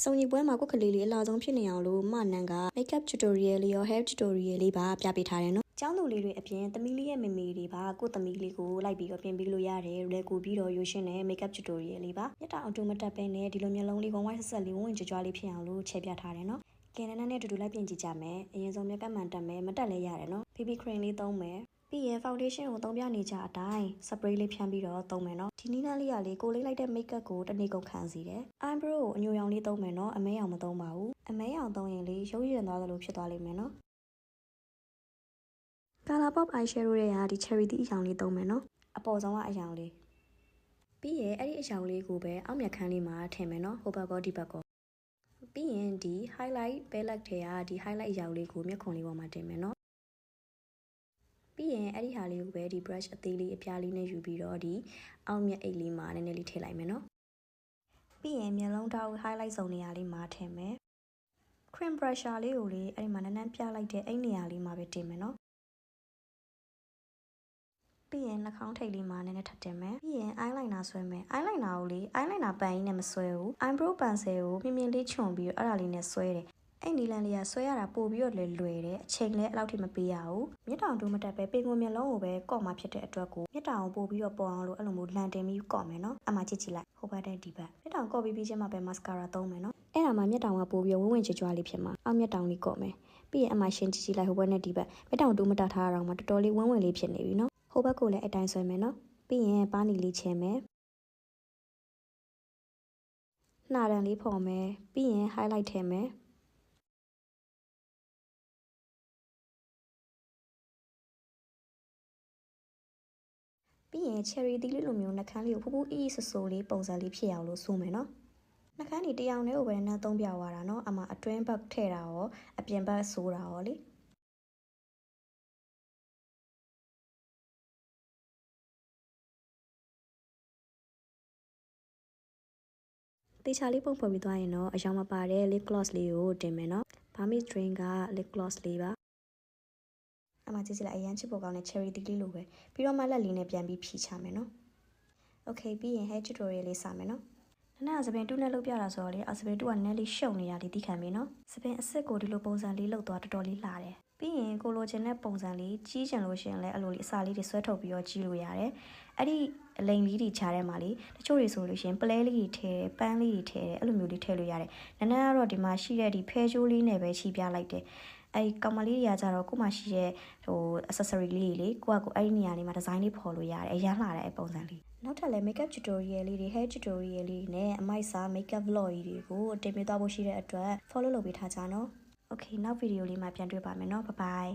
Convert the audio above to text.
စုံညီပွဲမှာကိုယ်ကလေးလေးအလားဆုံးဖြစ်နေအောင်လို့မနန်က makeup tutorial လေးရော hair tutorial လေးပါပြပေးထားတယ်နော်။ကျောင်းသူလေးတွေအပြင်သမီးလေးရဲ့မေမေတွေပါကိုသမီးလေးကိုလိုက်ပြီးတော့ပြင်ပေးလို့ရတယ်။လွယ်ကူပြီးတော့ရိုးရှင်းတဲ့ makeup tutorial လေးပါ။မျက်တောင်အတူမတက်ပဲနဲ့ဒီလိုမျိုးလုံးလေးဝမ်းဝိုင်းဆက်ဆက်လေးဝင်ကြွကြွလေးဖြစ်အောင်လို့ချဲပြထားတယ်နော်။ကင်နန်းနဲ့တူတူလိုက်ပြင်ကြည့်ကြမယ်။အရင်ဆုံးမျက်ကပ်မှန်တက်မယ်မတက်လဲရတယ်နော်။ BB cream လေးသုံးမယ်။ပြီးရင် foundation ကိုသုံးပြနေကြအတိုင်း spray လေးဖြန်းပြီးတော့သုံးမယ်နော်ဒီနည်းလမ်းလေးကလေကိုလေးလိုက်တဲ့ makeup ကိုတနေ့ကုန်ခံစီတယ် eyebrow ကိုအညိုရောင်လေးသုံးမယ်နော်အမဲရောင်မသုံးပါဘူးအမဲရောင်သုံးရင်လေရုပ်ရည်သွားသလိုဖြစ်သွားလိမ့်မယ်နော် color pop eyeshadow တွေကဒီ cherry တီးအရောင်လေးသုံးမယ်နော်အပေါ်ဆုံးကအရောင်လေးပြီးရင်အဲ့ဒီအရောင်လေးကိုပဲအောက်မျက်ခမ်းလေးမှာထည့်မယ်နော်ဟိုဘက်ကောဒီဘက်ကောပြီးရင်ဒီ highlight palette တွေကဒီ highlight အရောင်လေးကိုမျက်ခွန်လေးပေါ်မှာတင်မယ်နော်ပြီးရင်အဲ့ဒီဟာလေးကိုပဲဒီ brush အသေးလေးအပြားလေးနဲ့ယူပြီးတော့ဒီအောက်မျက်အိတ်လေးမှာနည်းနည်းလေးထည့်လိုက်မယ်နော်ပြီးရင်မျက်လုံးတောက် highlight စုံနေရာလေးမှာထည့်မယ် cream brusher လေးကိုလေအဲ့ဒီမှာနန်းနန်းပြလိုက်တဲ့အဲ့နေရာလေးမှာပဲတင်မယ်နော်ပြီးရင်နှာခေါင်းထိပ်လေးမှာနည်းနည်းထပ်တင်မယ်ပြီးရင် eyeliner ဆွဲမယ် eyeliner ကိုလေ eyeliner ပန်ကြီးနဲ့မဆွဲဘူး eyebrow pencil ကိုမြင်မြင်လေးခြုံပြီးတော့အဲ့ဒါလေးနဲ့ဆွဲတယ်အဲ့နီလန်လေးကဆွဲရတာပို့ပြီးတော့လွယ်တယ်အချိန်လည်းအဲ့လောက်ထိမပေးရဘူးမျက်တောင်တူမတက်ပဲပင်ကိုမျက်လုံးကိုပဲကော့မှာဖြစ်တဲ့အတွက်ကိုမျက်တောင်ကိုပို့ပြီးတော့ပေါ်အောင်လို့အဲ့လိုမျိုးလန်တင်ပြီးကော့မယ်နော်အမှကြည့်ကြည့်လိုက်ဟိုဘက်တဲ့ဒီဘက်မျက်တောင်ကော့ပြီးချင်းမှပဲ mascara သုံးမယ်နော်အဲ့ဒါမှမျက်တောင်ကပို့ပြီးဝဝင်ကြွကြွလေးဖြစ်မှာအောက်မျက်တောင်လေးကော့မယ်ပြီးရင်အမှရှင်းကြည့်ကြည့်လိုက်ဟိုဘက်နဲ့ဒီဘက်မျက်တောင်တူမတက်ထားတာတော့မှတော်တော်လေးဝဝင်လေးဖြစ်နေပြီနော်ဟိုဘက်ကိုလည်းအတိုင်းဆွဲမယ်နော်ပြီးရင်ပါးနီလေးချဲမယ်နှာတန်လေးဖော်မယ်ပြီးရင် highlight ထည့်မယ်ပြီးရင် cherry သီးလေးလိုမျိုးနှာခမ်းလေးကိုဖူးဖူးအေးဆူဆူလေးပုံစံလေးဖြစ်အောင်လို့ဆိုမယ်နော်နှာခမ်းဒီတရောင်လေးကိုပဲနှမ်းသုံးပြသွားတာနော်အမှအတွင်းဘက်ထည့်တာရောအပြင်ဘက်ဆိုတာရောလေတေချာလေးပုံဖော်ပြီးသွားရင်တော့အရောင်မပါတဲ့ lip gloss လေးကိုတင်မယ်နော် Burmese Dream က lip gloss လေးပါအမှကြည့်ကြည့်လိုက်အရန်ချစ်ဖို့ကောင်းတဲ့ cherry တီးလေးလိုပဲပြီးတော့မှလက်လေးနဲ့ပြန်ပြီးဖြီချမယ်နော် Okay ပြီးရင် hair tutorial လေးစမယ်နော်နည်းနည်းစပင်တူးနဲ့လုပ်ပြတာဆိုတော့လေစပင်တူးကနည်းလေးရှုံနေရလေးသိခံပြီနော်စပင်အစ်စ်ကိုဒီလိုပုံစံလေးလုပ်သွားတော်တော်လေးလှတယ်ပြီးရင်ကိုလိုချင်တဲ့ပုံစံလေးကြီးချင်လို့ရှင်လဲအဲ့လိုလေးအစာလေးတွေဆွဲထုတ်ပြီးတော့ကြီးလို့ရတယ်အဲ့ဒီအလိမ်လေးတွေခြားထဲမှာလေတချို့တွေဆိုလို့ရှင်ပလဲလေးတွေထည့်တယ်ပန်းလေးတွေထည့်တယ်အဲ့လိုမျိုးလေးထည့်လို့ရတယ်နည်းနည်းကတော့ဒီမှာရှိတဲ့ဒီဖဲချိုးလေးနဲ့ပဲချီပြလိုက်တယ်အဲ့ဒီကောင်မလေးတွေကကြတော့ကို့မှာရှိတဲ့ဟို accessory လေးတွေလေကိုကအဲ့ဒီနေရာလေးမှာဒီဇိုင်းလေးဖော်လို့ရတယ်အရန်လှတဲ့အဲ့ပုံစံလေးနောက်ထပ်လည်း makeup tutorial လေးတွေ hair tutorial လေးနဲ့အမိုက်စား makeup vlog တွေကိုတင်ပြသွားဖို့ရှိတဲ့အတွက် follow လုပ်ပေးထားကြနော် Okay နောက်ဗီဒီယိုလေးမှာပြန်တွေ့ပါမယ်နော် bye bye